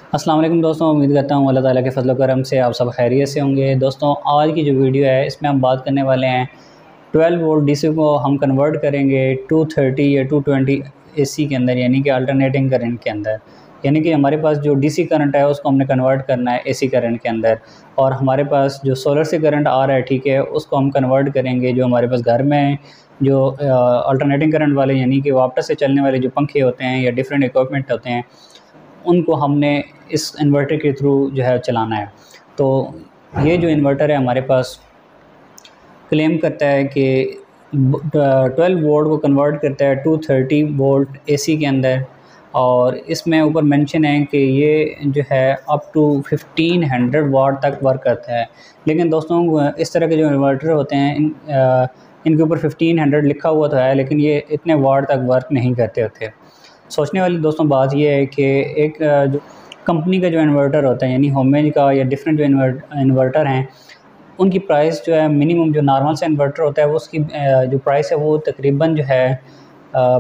अस्सलाम वालेकुम दोस्तों, उम्मीद करता हूँ अल्लाह ताला के फज़ल व करम से आप सब खैरियत से होंगे। दोस्तों, आज की जो वीडियो है इसमें हम बात करने वाले हैं 12 वोल्ट डीसी को हम कन्वर्ट करेंगे 230 या 220 एसी के अंदर, यानी कि अल्टरनेटिंग करंट के अंदर। यानी कि हमारे पास जो डीसी करंट है उसको हमने कन्वर्ट करना है एसी करंट के अंदर, और हमारे पास जो सोलर से करंट आ रहा है, ठीक है, उसको हम कन्वर्ट करेंगे जो हमारे पास घर में जो अल्टरनेटिंग करंट वाले यानी कि वापस से चलने वाले जो पंखे होते हैं या डिफरेंट इक्विपमेंट होते हैं, उनको हमने इस इन्वर्टर के थ्रू जो है चलाना है। तो ये जो इन्वर्टर है हमारे पास क्लेम करता है कि 12 वोल्ट को कन्वर्ट करता है 230 वोल्ट एसी के अंदर, और इसमें ऊपर मेंशन है कि ये जो है अप टू 1500 वाट तक वर्क करता है। लेकिन दोस्तों, इस तरह के जो इन्वर्टर होते हैं इनके ऊपर 1500 लिखा हुआ तो है, लेकिन ये इतने वाट तक वर्क नहीं करते होते। सोचने वाली दोस्तों बात यह है कि एक जो कंपनी का जो इन्वर्टर होता है, यानी होमेज का या डिफरेंट जो इन्वर्टर हैं, उनकी प्राइस जो है मिनिमम जो नॉर्मल से इन्वर्टर होता है वो उसकी जो प्राइस है वो तकरीबन जो है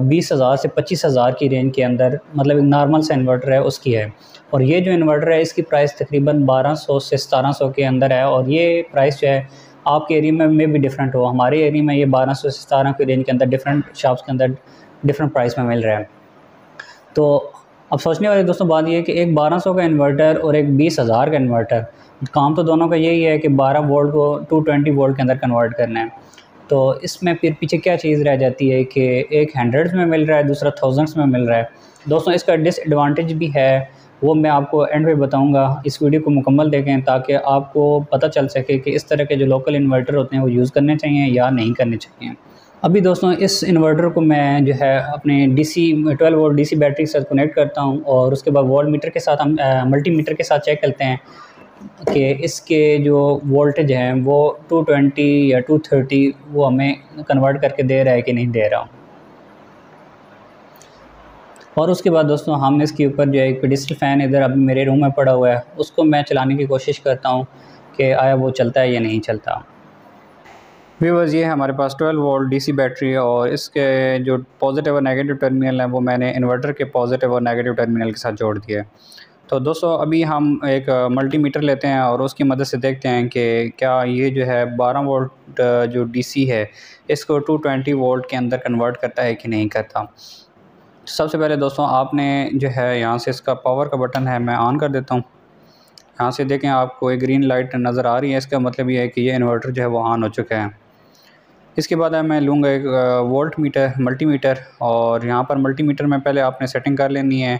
20,000 से 25,000 की रेंज के अंदर, मतलब एक नॉर्मल सा इन्वर्टर है उसकी है। और ये जो इन्वर्टर है इसकी प्राइस तकरीबन 1200 से 1700 के अंदर है, और ये प्राइस जो है आपके एरिया में भी डिफरेंट हो। हमारे एरिया में ये 1200 से 1700 की रेंज के अंदर डिफरेंट शॉप्स के अंदर डिफरेंट प्राइस में मिल रहा है। तो अब सोचने वाले दोस्तों बात ये है कि एक 1200 का इन्वर्टर और एक 20,000 का इन्वर्टर, काम तो दोनों का यही है कि 12 वोल्ट को 220 वोल्ट के अंदर कन्वर्ट करना है। तो इसमें फिर पीछे क्या चीज़ रह जाती है कि एक हंड्रेड्स में मिल रहा है, दूसरा थाउजेंड्स में मिल रहा है। दोस्तों, इसका डिसएडवांटेज भी है, वो मैं आपको एंड पे बताऊंगा। इस वीडियो को मुकम्मल देखें ताकि आपको पता चल सके कि इस तरह के जो लोकल इन्वर्टर होते हैं वो यूज़ करने चाहिए या नहीं करने चाहिए। अभी दोस्तों इस इन्वर्टर को मैं जो है अपने डीसी 12 वोल्ट डीसी बैटरी के साथ कनेक्ट करता हूं, और उसके बाद वोल्ट मीटर के साथ हम मल्टीमीटर के साथ चेक करते हैं कि इसके जो वोल्टेज हैं वो 220 या 230 वो हमें कन्वर्ट करके दे रहा है कि नहीं दे रहा। और उसके बाद दोस्तों हम इसके ऊपर जो है एक पेडिस्टल फ़ैन इधर अभी मेरे रूम में पड़ा हुआ है, उसको मैं चलाने की कोशिश करता हूँ कि आया वो चलता है या नहीं चलता। व्यूअर्स, ये है हमारे पास 12 वोल्ट डीसी बैटरी, और इसके जो पॉजिटिव और नेगेटिव टर्मिनल हैं वो मैंने इन्वर्टर के पॉजिटिव और नेगेटिव टर्मिनल के साथ जोड़ दिया है। तो दोस्तों अभी हम एक मल्टीमीटर लेते हैं और उसकी मदद से देखते हैं कि क्या ये जो है 12 वोल्ट जो डीसी है इसको 220 वोल्ट के अंदर कन्वर्ट करता है कि नहीं करता। सबसे पहले दोस्तों आपने जो है यहाँ से इसका पावर का बटन है, मैं ऑन कर देता हूँ। यहाँ से देखें आपको एक ग्रीन लाइट नज़र आ रही है, इसका मतलब ये है कि ये इन्वर्टर जो है वो ऑन हो चुका है। इसके बाद मैं लूँगा एक वोल्ट मीटर मल्टीमीटर, और यहाँ पर मल्टीमीटर में पहले आपने सेटिंग कर लेनी है।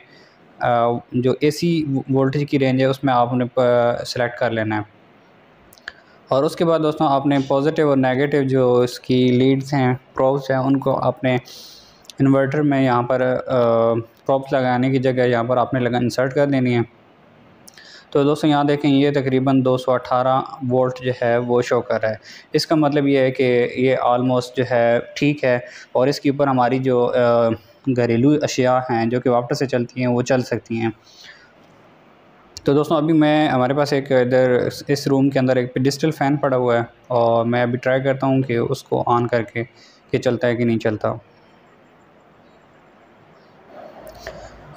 जो एसी वोल्टेज की रेंज है उसमें आपने सेलेक्ट कर लेना है, और उसके बाद दोस्तों आपने पॉजिटिव और नेगेटिव जो इसकी लीड्स हैं, प्रोब्स हैं, उनको आपने इन्वर्टर में यहाँ पर प्रोब्स लगाने की जगह यहाँ पर आपने इंसर्ट कर देनी है। तो दोस्तों यहाँ देखें ये तकरीबन 218 वोल्ट जो है वो शो कर रहा है। इसका मतलब ये है कि ये आलमोस्ट जो है ठीक है, और इसके ऊपर हमारी जो घरेलू अशिया हैं जो कि वापस से चलती हैं वो चल सकती हैं। तो दोस्तों अभी हमारे पास एक इधर इस रूम के अंदर एक पेडिस्टल फ़ैन पड़ा हुआ है, और मैं अभी ट्राई करता हूँ कि उसको ऑन करके कि चलता है कि नहीं चलता।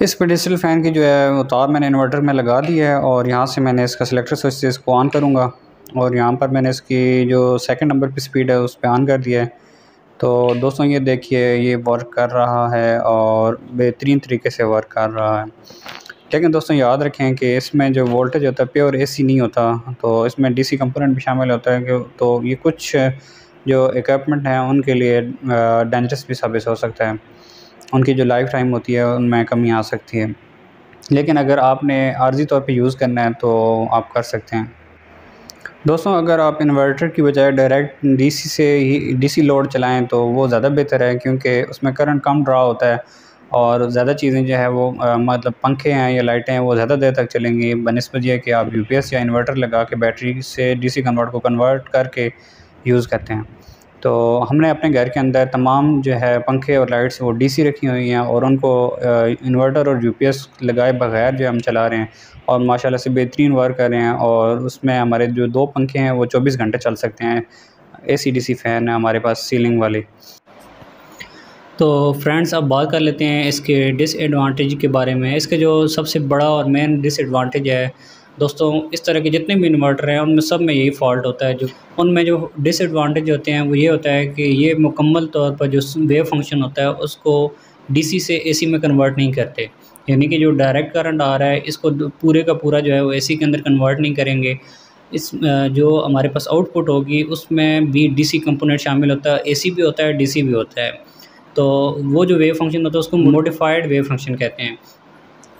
इस पेडिस्टल फ़ैन की जो है वो तार मैंने इन्वर्टर में लगा दी है, और यहाँ से मैंने इसका सिलेक्टर स्विच से इसको ऑन करूँगा, और यहाँ पर मैंने इसकी जो सेकंड नंबर पे स्पीड है उस पर ऑन कर दिया है। तो दोस्तों ये देखिए ये वर्क कर रहा है, और बेहतरीन तरीके से वर्क कर रहा है। लेकिन दोस्तों याद रखें कि इसमें जो वोल्टेज होता है प्योर एसी नहीं होता, तो इसमें डीसी कंपोनेंट भी शामिल होता है कि तो ये कुछ जो इक्विपमेंट हैं उनके लिए डेंजरस भी साबित हो सकता है, उनकी जो लाइफ टाइम होती है उनमें कमी आ सकती है। लेकिन अगर आपने आर्जी तौर पे यूज़ करना है तो आप कर सकते हैं। दोस्तों अगर आप इन्वर्टर की बजाय डायरेक्ट डीसी से ही डीसी लोड चलाएं तो वो ज़्यादा बेहतर है, क्योंकि उसमें करंट कम ड्रा होता है, और ज़्यादा चीज़ें जो है वो मतलब पंखे हैं या लाइटें हैं वो ज़्यादा देर तक चलेंगी बनिस्बत ये कि आप यूपीएस या इन्वर्टर लगा के बैटरी से डीसी कन्वर्ट को कन्वर्ट करके यूज़ करते हैं। तो हमने अपने घर के अंदर तमाम जो है पंखे और लाइट्स वो डीसी रखी हुई हैं, और उनको इन्वर्टर और यूपीएस लगाए बगैर जो हम चला रहे हैं, और माशाल्लाह से बेहतरीन वर्क कर रहे हैं। और उसमें हमारे जो 2 पंखे हैं वो 24 घंटे चल सकते हैं। एसी डीसी फ़ैन है हमारे पास सीलिंग वाले। तो फ्रेंड्स अब बात कर लेते हैं इसके डिसएडवांटेज के बारे में। इसके जो सबसे बड़ा और मेन डिसएडवांटेज है दोस्तों, इस तरह के जितने भी इन्वर्टर हैं उनमें सब में यही फ़ॉल्ट होता है। जो उनमें जो डिसएडवांटेज होते हैं वो ये होता है कि ये मुकम्मल तौर पर जो वेव फंक्शन होता है उसको डीसी से एसी में कन्वर्ट नहीं करते। यानी कि जो डायरेक्ट करंट आ रहा है इसको पूरे का पूरा जो है वो एसी के अंदर कन्वर्ट नहीं करेंगे। इस जो हमारे पास आउटपुट होगी उसमें भी डीसी कंपोनेंट शामिल होता है, एसी भी होता है, डीसी भी होता है। तो वो जो वेव फंक्शन होता है उसको मॉडिफाइड वेव फंक्शन कहते हैं।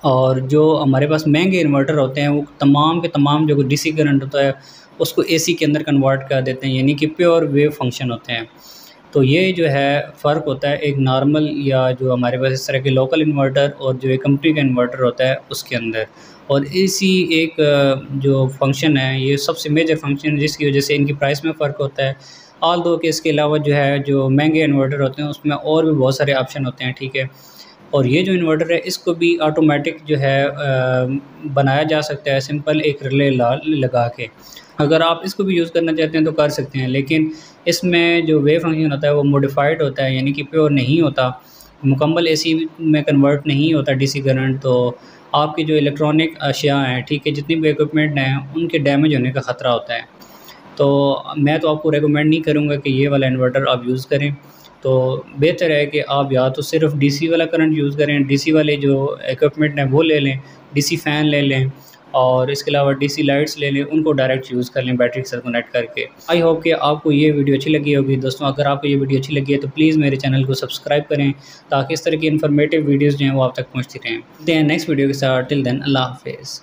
और जो हमारे पास महंगे इन्वर्टर होते हैं वो तमाम के तमाम जो डीसी करंट होता है उसको एसी के अंदर कन्वर्ट कर देते हैं, यानी कि प्योर वेव फंक्शन होते हैं। तो ये जो है फ़र्क होता है एक नॉर्मल या जो हमारे पास इस तरह के लोकल इन्वर्टर और जो एक कंपनी का इन्वर्टर होता है उसके अंदर। और इसी एक जो फंक्शन है ये सबसे मेजर फंक्शन है जिसकी वजह से इनकी प्राइस में फ़र्क होता है। ऑल दो कि इसके अलावा जो है जो महंगे इन्वर्टर होते हैं उसमें और भी बहुत सारे ऑप्शन होते हैं, ठीक है। और ये जो इन्वर्टर है इसको भी ऑटोमेटिक जो है बनाया जा सकता है सिंपल एक रिले लगा के। अगर आप इसको भी यूज़ करना चाहते हैं तो कर सकते हैं, लेकिन इसमें जो वेव फंक्शन होता है वो मॉडिफाइड होता है, यानी कि प्योर नहीं होता, मुकम्मल एसी में कन्वर्ट नहीं होता डीसी करंट। तो आपकी जो इलेक्ट्रॉनिक अशिया हैं, ठीक है, जितनी भी इक्विपमेंट हैं उनके डैमेज होने का ख़तरा होता है। तो मैं तो आपको रेकमेंड नहीं करूँगा कि ये वाला इन्वर्टर आप यूज़ करें। तो बेहतर है कि आप या तो सिर्फ डीसी वाला करंट यूज़ करें, डीसी वाले जो इक्विपमेंट हैं वो ले लें, डीसी फ़ैन ले लें और इसके अलावा डीसी लाइट्स ले लें, उनको डायरेक्ट यूज़ कर लें बैटरी के साथ कनेक्ट करके। आई होप कि आपको ये वीडियो अच्छी लगी होगी दोस्तों। अगर आपको ये वीडियो अच्छी लगी है तो प्लीज़ मेरे चैनल को सब्सक्राइब करें ताकि इस तरह की इन्फॉर्मेटिव वीडियोज़ जो हैं वो आप तक पहुँचती रहें। नेक्स्ट वीडियो के साथ, टिल देन अल्लाह हाफ़िज़।